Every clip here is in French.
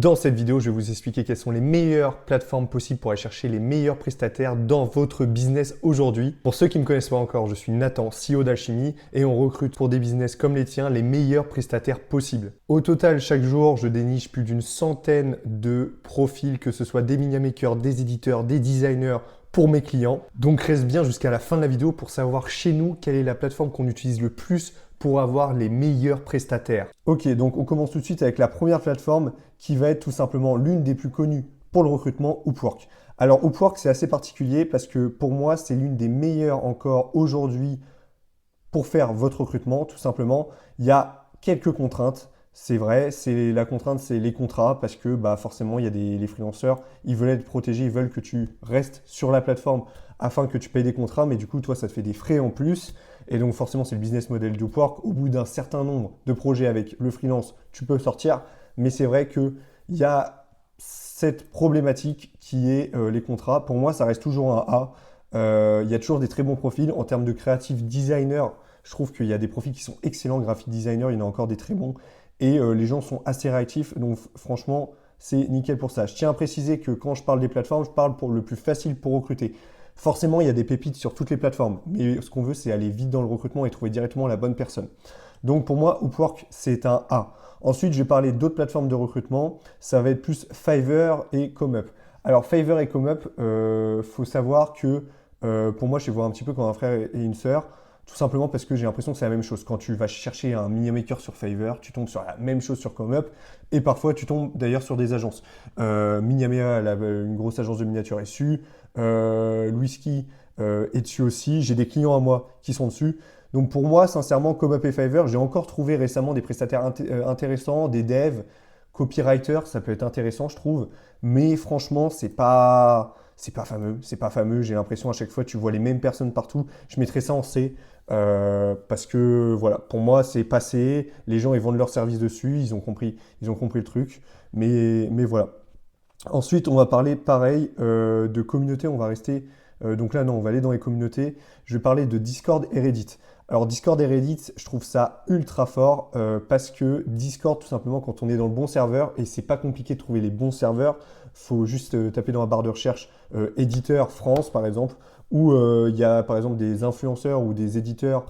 Dans cette vidéo, je vais vous expliquer quelles sont les meilleures plateformes possibles pour aller chercher les meilleurs prestataires dans votre business aujourd'hui. Pour ceux qui ne me connaissent pas encore, je suis Nathan, CEO d'Alchimie et on recrute pour des business comme les tiens les meilleurs prestataires possibles. Au total, chaque jour, je déniche plus d'une centaine de profils, que ce soit des media makers, des éditeurs, des designers, pour mes clients. Donc reste bien jusqu'à la fin de la vidéo pour savoir chez nous quelle est la plateforme qu'on utilise le plus pour avoir les meilleurs prestataires. Ok, donc on commence tout de suite avec la première plateforme qui va être tout simplement l'une des plus connues pour le recrutement, Upwork. Alors Upwork, c'est assez particulier parce que pour moi, c'est l'une des meilleures encore aujourd'hui pour faire votre recrutement, tout simplement. Il y a quelques contraintes. C'est vrai, la contrainte, c'est les contrats, parce que forcément, il y a les freelanceurs, ils veulent être protégés, ils veulent que tu restes sur la plateforme afin que tu payes des contrats, mais du coup, toi, ça te fait des frais en plus. Et donc, forcément, c'est le business model d'Upwork. Au bout d'un certain nombre de projets avec le freelance, tu peux sortir, mais c'est vrai qu'il y a cette problématique qui est les contrats. Pour moi, ça reste toujours un A. Il y a toujours des très bons profils. En termes de creative designer, je trouve qu'il y a des profils qui sont excellents. Graphic designer, il y en a encore des très bons. Et les gens sont assez réactifs, donc franchement, c'est nickel pour ça. Je tiens à préciser que quand je parle des plateformes, je parle pour le plus facile pour recruter. Forcément, il y a des pépites sur toutes les plateformes, mais ce qu'on veut, c'est aller vite dans le recrutement et trouver directement la bonne personne. Donc pour moi, Upwork, c'est un A. Ensuite, je vais parler d'autres plateformes de recrutement. Ça va être plus Fiverr et ComeUp. Alors Fiverr et ComeUp, faut savoir que pour moi, je les vois un petit peu comme un frère et une sœur. Tout simplement parce que j'ai l'impression que c'est la même chose. Quand tu vas chercher un media maker sur Fiverr, tu tombes sur la même chose sur ComeUp. Et parfois, tu tombes d'ailleurs sur des agences. Miniamea, une grosse agence de miniature, est dessus. Whisky est dessus aussi. J'ai des clients à moi qui sont dessus. Donc pour moi, sincèrement, ComeUp et Fiverr, j'ai encore trouvé récemment des prestataires intéressants, des devs, copywriters, ça peut être intéressant, je trouve. Mais franchement, c'est pas fameux. C'est pas fameux. J'ai l'impression à chaque fois, tu vois les mêmes personnes partout. Je mettrais ça en C. Parce que voilà, pour moi, c'est passé. Les gens, ils vendent leurs services dessus. Ils ont compris le truc. Mais voilà. Ensuite, on va parler pareil de communauté. On va rester. Donc là, non, on va aller dans les communautés. Je vais parler de Discord et Reddit. Alors Discord et Reddit, je trouve ça ultra fort parce que Discord, tout simplement, quand on est dans le bon serveur, et c'est pas compliqué de trouver les bons serveurs, faut juste taper dans la barre de recherche éditeur France, par exemple, où il y a par exemple des influenceurs ou des éditeurs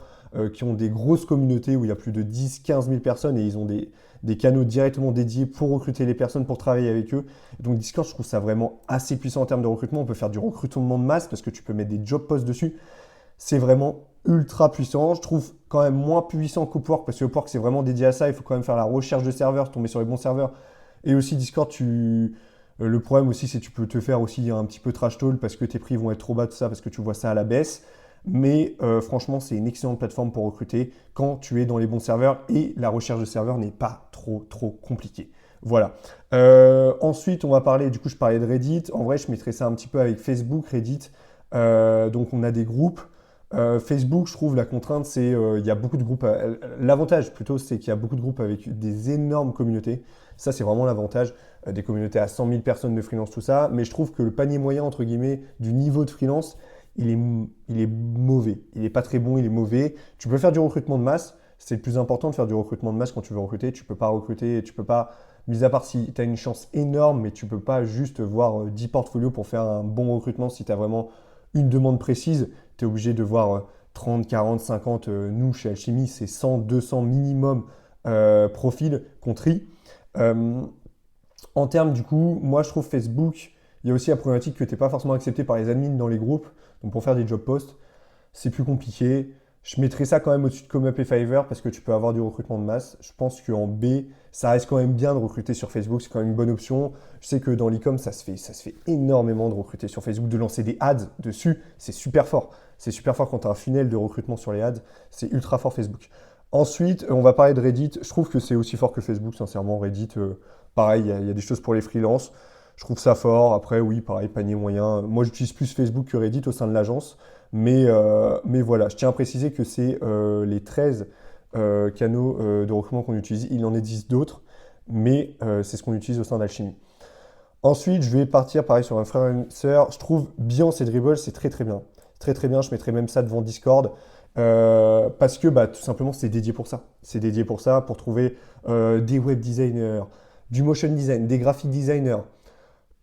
qui ont des grosses communautés où il y a plus de 10-15 000 personnes et ils ont des canaux directement dédiés pour recruter les personnes, pour travailler avec eux. Donc Discord, je trouve ça vraiment assez puissant en termes de recrutement. On peut faire du recrutement de masse parce que tu peux mettre des job posts dessus. C'est vraiment ultra puissant. Je trouve quand même moins puissant qu'Upwork parce que Upwork, c'est vraiment dédié à ça. Il faut quand même faire la recherche de serveurs, tomber sur les bons serveurs. Et aussi Discord, le problème aussi, c'est que tu peux te faire aussi un petit peu trash talk parce que tes prix vont être trop bas, tout ça, parce que tu vois ça à la baisse. Mais franchement, c'est une excellente plateforme pour recruter quand tu es dans les bons serveurs et la recherche de serveurs n'est pas trop compliquée. Voilà. Ensuite, on va parler, du coup, je parlais de Reddit. En vrai, je mettrais ça un petit peu avec Facebook, Reddit. Donc, on a des groupes. Facebook, je trouve, la contrainte, c'est il y a beaucoup de groupes. L'avantage, plutôt, c'est qu'il y a beaucoup de groupes avec des énormes communautés. Ça, c'est vraiment l'avantage. Des communautés à 100 000 personnes de freelance, tout ça. Mais je trouve que le panier moyen, entre guillemets, du niveau de freelance, il est mauvais. Il n'est pas très bon, il est mauvais. Tu peux faire du recrutement de masse. C'est le plus important de faire du recrutement de masse quand tu veux recruter. Tu peux pas recruter, tu peux pas, mis à part si tu as une chance énorme, mais tu peux pas juste voir 10 portfolios pour faire un bon recrutement si tu as vraiment une demande précise. Tu es obligé de voir 30, 40, 50. Nous, chez Alchimie, c'est 100, 200 minimum profils qu'on trie. En termes, du coup, moi, je trouve Facebook, il y a aussi la problématique que tu n'es pas forcément accepté par les admins dans les groupes. Donc, pour faire des job posts, c'est plus compliqué. Je mettrais ça quand même au-dessus de ComeUp et Fiverr parce que tu peux avoir du recrutement de masse. Je pense qu'en B, ça reste quand même bien de recruter sur Facebook. C'est quand même une bonne option. Je sais que dans l'e-com, ça se fait énormément de recruter sur Facebook, de lancer des ads dessus. C'est super fort. C'est super fort quand tu as un funnel de recrutement sur les ads. C'est ultra fort Facebook. Ensuite, on va parler de Reddit. Je trouve que c'est aussi fort que Facebook, sincèrement. Reddit, pareil, il y a des choses pour les freelances. Je trouve ça fort. Après, oui, pareil, panier moyen. Moi, j'utilise plus Facebook que Reddit au sein de l'agence. Mais voilà, je tiens à préciser que c'est les 13 canaux de recrutement qu'on utilise. Il en existe d'autres, mais c'est ce qu'on utilise au sein d'Alchimie. Ensuite, je vais partir pareil sur un frère et une sœur. Je trouve Beyoncé et Dribble, c'est très bien. Très bien, je mettrais même ça devant Discord. Parce que tout simplement, c'est dédié pour ça. C'est dédié pour ça, pour trouver des web designers, du motion design, des graphic designers.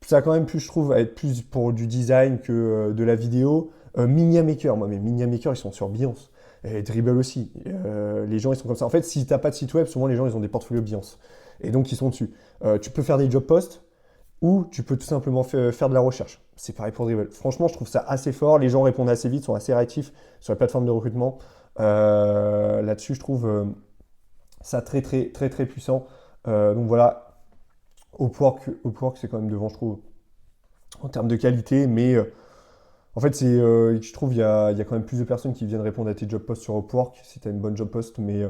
Ça a quand même plus, je trouve, à être plus pour du design que de la vidéo. Minia Maker, moi, mais Minia Maker, ils sont sur Behance. Et Dribble aussi. Les gens, ils sont comme ça. En fait, si t'as pas de site web, souvent les gens, ils ont des portfolios Behance. Et donc, ils sont dessus. Tu peux faire des job posts ou tu peux tout simplement faire de la recherche. C'est pareil pour Dribble. Franchement, je trouve ça assez fort. Les gens répondent assez vite, sont assez réactifs sur les plateformes de recrutement. Là-dessus, je trouve ça très, très, très, très puissant. Donc voilà, Upwork, c'est quand même devant, je trouve, en termes de qualité, mais en fait, je trouve il y a quand même plus de personnes qui viennent répondre à tes job posts sur Upwork si tu as une bonne job post, mais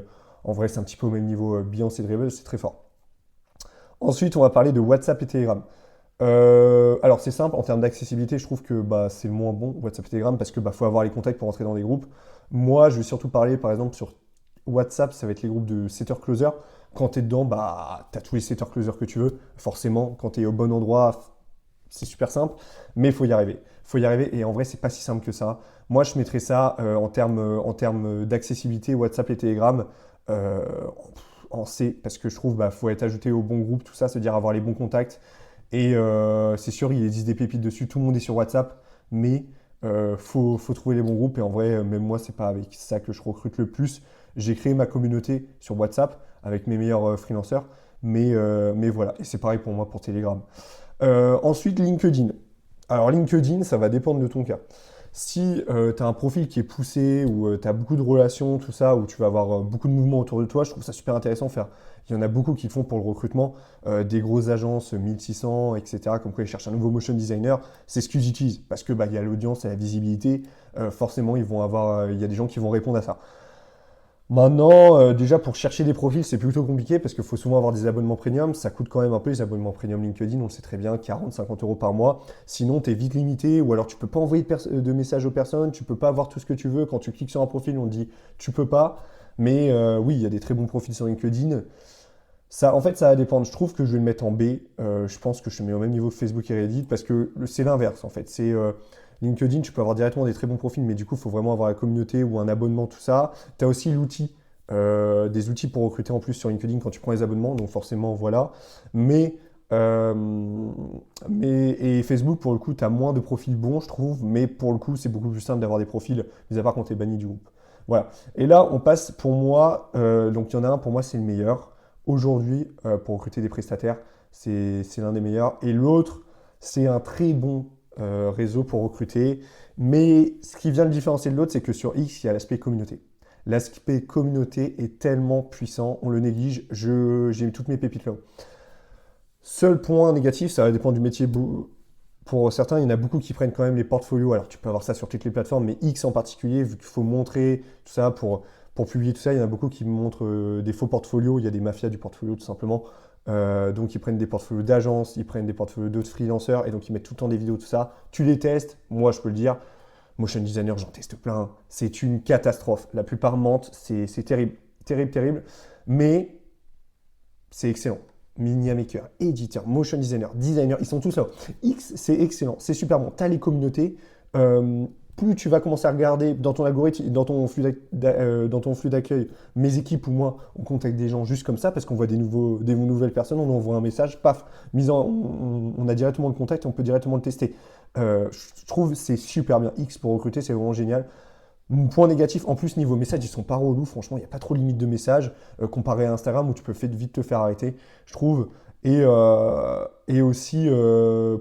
en vrai, c'est un petit peu au même niveau. Behance et Dribbble, c'est très fort. Ensuite, on va parler de WhatsApp et Telegram. Alors, c'est simple, en termes d'accessibilité, je trouve que bah, c'est le moins bon, WhatsApp et Telegram, parce que bah, faut avoir les contacts pour entrer dans des groupes. Moi, je vais surtout parler, par exemple, sur WhatsApp, ça va être les groupes de setter-closer. Quand tu es dedans, bah, tu as tous les setter-closer que tu veux. Forcément, quand tu es au bon endroit, c'est super simple, mais il faut y arriver. Il faut y arriver, et en vrai, c'est pas si simple que ça. Moi, je mettrais ça en termes d'accessibilité, WhatsApp et Telegram, euh, en C, parce que je trouve bah, faut être ajouté au bon groupe, tout ça, se dire avoir les bons contacts. Et c'est sûr, il existe des pépites dessus, tout le monde est sur WhatsApp, mais faut trouver les bons groupes. Et en vrai, même moi, c'est pas avec ça que je recrute le plus. J'ai créé ma communauté sur WhatsApp avec mes meilleurs freelancers, mais voilà. Et c'est pareil pour moi pour Telegram. Ensuite, LinkedIn. Alors LinkedIn, ça va dépendre de ton cas. Si tu as un profil qui est poussé, ou tu as beaucoup de relations, tout ça, où tu vas avoir beaucoup de mouvements autour de toi, je trouve ça super intéressant de faire. Il y en a beaucoup qui le font pour le recrutement, des grosses agences, 1600, etc., comme quoi ils cherchent un nouveau motion designer, c'est ce qu'ils utilisent, parce que bah, il y a l'audience et la visibilité, forcément il y a des gens qui vont répondre à ça. Maintenant, déjà pour chercher des profils, c'est plutôt compliqué parce qu'il faut souvent avoir des abonnements premium. Ça coûte quand même un peu les abonnements premium LinkedIn, on le sait très bien, 40-50 euros par mois. Sinon, tu es vite limité ou alors tu peux pas envoyer de messages aux personnes, tu peux pas avoir tout ce que tu veux. Quand tu cliques sur un profil, on te dit tu peux pas. Mais oui, il y a des très bons profils sur LinkedIn. Ça, en fait, ça va dépendre. Je trouve que je vais le mettre en B. Je pense que je le mets au même niveau que Facebook et Reddit parce que c'est l'inverse en fait. C'est LinkedIn, tu peux avoir directement des très bons profils, mais du coup, il faut vraiment avoir la communauté ou un abonnement, tout ça. Tu as aussi l'outil, des outils pour recruter en plus sur LinkedIn quand tu prends les abonnements, donc forcément, voilà. Mais, euh, et Facebook, pour le coup, tu as moins de profils bons, je trouve, mais pour le coup, c'est beaucoup plus simple d'avoir des profils, mis à part quand tu es banni du groupe. Voilà. Et là, on passe pour moi, donc il y en a un, pour moi, c'est le meilleur. Aujourd'hui, pour recruter des prestataires, c'est l'un des meilleurs. Et l'autre, c'est un très bon réseau pour recruter. Mais ce qui vient le différencier de l'autre, c'est que sur X, il y a l'aspect communauté. L'aspect communauté est tellement puissant, on le néglige. J'ai mis toutes mes pépites là-haut. Seul point négatif, ça va dépendre du métier. Pour certains, il y en a beaucoup qui prennent quand même les portfolios. Alors, tu peux avoir ça sur toutes les plateformes, mais X en particulier, vu qu'il faut montrer tout ça pour publier tout ça, il y en a beaucoup qui montrent des faux portfolios. Il y a des mafias du portfolio, tout simplement. Donc, ils prennent des portfolios d'agences, ils prennent des portfolios d'autres freelancers, et donc ils mettent tout le temps des vidéos, tout ça. Tu les testes, moi, je peux le dire. Motion designer, j'en teste plein. C'est une catastrophe. La plupart mentent, c'est terrible, terrible, terrible. Mais c'est excellent. Media maker, éditeur, motion designer, designer, ils sont tous là. X, c'est excellent, c'est super bon. Tu as les communautés. Plus tu vas commencer à regarder dans ton algorithme, dans ton flux d'accueil, mes équipes ou moi, on contacte des gens juste comme ça parce qu'on voit des nouvelles personnes, on envoie un message, paf, on a directement le contact et on peut directement le tester. Je trouve que c'est super bien. X pour recruter, c'est vraiment génial. Point négatif, en plus niveau message, ils sont pas relous, franchement, il n'y a pas trop de limite de message comparé à Instagram où tu peux vite te faire arrêter, je trouve. Et aussi,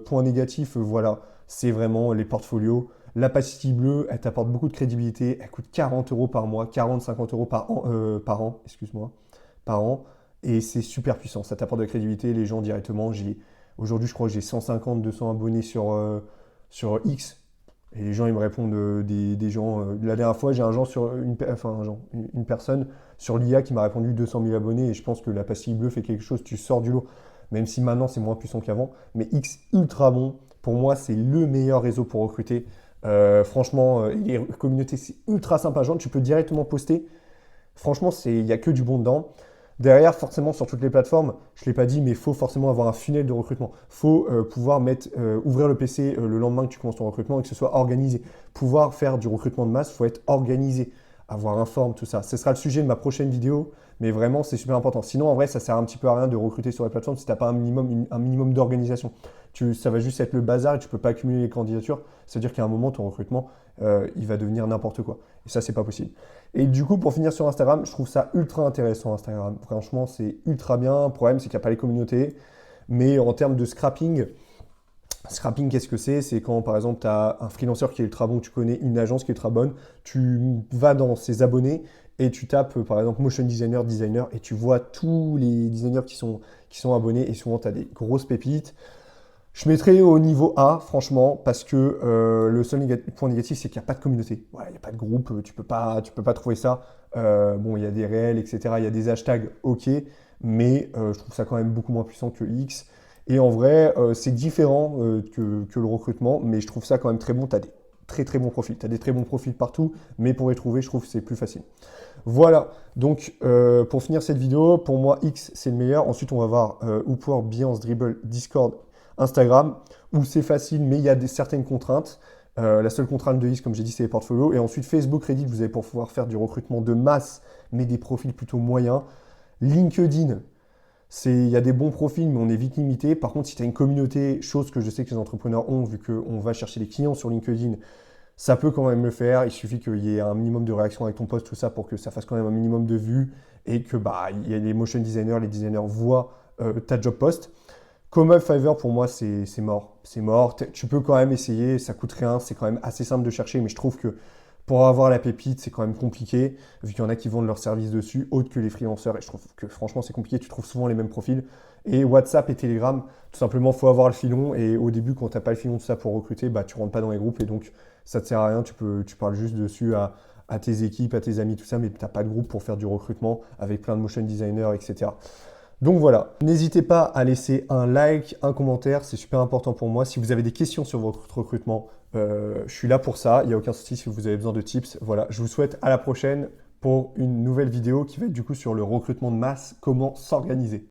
point négatif, voilà, c'est vraiment les portfolios. La pastille bleue, elle t'apporte beaucoup de crédibilité, elle coûte 40 euros par mois, 40-50 euros par an, excuse-moi, par an, et c'est super puissant, ça t'apporte de la crédibilité, les gens directement, aujourd'hui je crois que j'ai 150-200 abonnés sur X, et les gens, ils me répondent des gens. La dernière fois, j'ai un genre sur une personne sur l'IA qui m'a répondu 200 000 abonnés. Et je pense que la pastille bleue fait quelque chose, tu sors du lot. Même si maintenant, c'est moins puissant qu'avant. Mais X, ultra bon. Pour moi, c'est le meilleur réseau pour recruter. Franchement, les communautés, c'est ultra sympa à joindre. Tu peux directement poster. Franchement, il n'y a que du bon dedans. Derrière, forcément, sur toutes les plateformes, je ne l'ai pas dit, mais il faut forcément avoir un funnel de recrutement. Il faut pouvoir ouvrir le PC le lendemain que tu commences ton recrutement et que ce soit organisé. Pouvoir faire du recrutement de masse, il faut être organisé, avoir un forme, tout ça. Ce sera le sujet de ma prochaine vidéo. Mais vraiment, c'est super important. Sinon, en vrai, ça sert un petit peu à rien de recruter sur les plateformes si tu n'as pas un minimum d'organisation. Ça va juste être le bazar et tu ne peux pas accumuler les candidatures. C'est-à-dire qu'à un moment, ton recrutement, il va devenir n'importe quoi. Et ça, c'est pas possible. Et du coup, pour finir sur Instagram, je trouve ça ultra intéressant, Instagram. Franchement, c'est ultra bien. Le problème, c'est qu'il n'y a pas les communautés. Mais en termes de scrapping, qu'est-ce que c'est? C'est quand, par exemple, tu as un freelanceur qui est ultra bon, tu connais une agence qui est ultra bonne, tu vas dans ses abonnés et tu tapes, par exemple, motion designer, et tu vois tous les designers qui sont abonnés, et souvent, tu as des grosses pépites. Je mettrais au niveau A, franchement, parce que le seul point négatif, c'est qu'il n'y a pas de communauté. Voilà, il n'y a pas de groupe, tu peux pas trouver ça. Bon, il y a des réels, etc. Il y a des hashtags, ok, mais je trouve ça quand même beaucoup moins puissant que X. Et en vrai, c'est différent que le recrutement, mais je trouve ça quand même très bon. Tu as des très très bons profils. Tu as des très bons profils partout, mais pour les trouver, je trouve que c'est plus facile. Voilà, donc pour finir cette vidéo, pour moi, X, c'est le meilleur. Ensuite, on va voir Upwork, Behance, Dribbble, Discord, Instagram, où c'est facile, mais il y a certaines contraintes. La seule contrainte de X, comme j'ai dit, c'est les portfolios. Et ensuite, Facebook, Reddit, vous allez pouvoir faire du recrutement de masse, mais des profils plutôt moyens. LinkedIn, il y a des bons profils, mais on est vite limité. Par contre, si tu as une communauté, chose que je sais que les entrepreneurs ont, vu qu'on va chercher les clients sur LinkedIn, ça peut quand même le faire. Il suffit qu'il y ait un minimum de réaction avec ton post, tout ça, pour que ça fasse quand même un minimum de vues et que il y a les motion designers, les designers voient ta job post. Comme Fiverr, pour moi, c'est mort. C'est mort. Tu peux quand même essayer, ça coûte rien, c'est quand même assez simple de chercher, mais je trouve que pour avoir la pépite, c'est quand même compliqué, vu qu'il y en a qui vendent leurs services dessus, autres que les freelanceurs, et je trouve que franchement, c'est compliqué, tu trouves souvent les mêmes profils. Et WhatsApp et Telegram, tout simplement, il faut avoir le filon, et au début, quand tu n'as pas le filon de ça pour recruter, tu ne rentres pas dans les groupes, et donc ça ne te sert à rien, tu parles juste dessus à tes équipes, à tes amis, tout ça, mais tu n'as pas de groupe pour faire du recrutement avec plein de motion designers, etc. Donc voilà, n'hésitez pas à laisser un like, un commentaire, c'est super important pour moi. Si vous avez des questions sur votre recrutement, je suis là pour ça, il n'y a aucun souci si vous avez besoin de tips. Voilà, je vous souhaite à la prochaine pour une nouvelle vidéo qui va être du coup sur le recrutement de masse, comment s'organiser.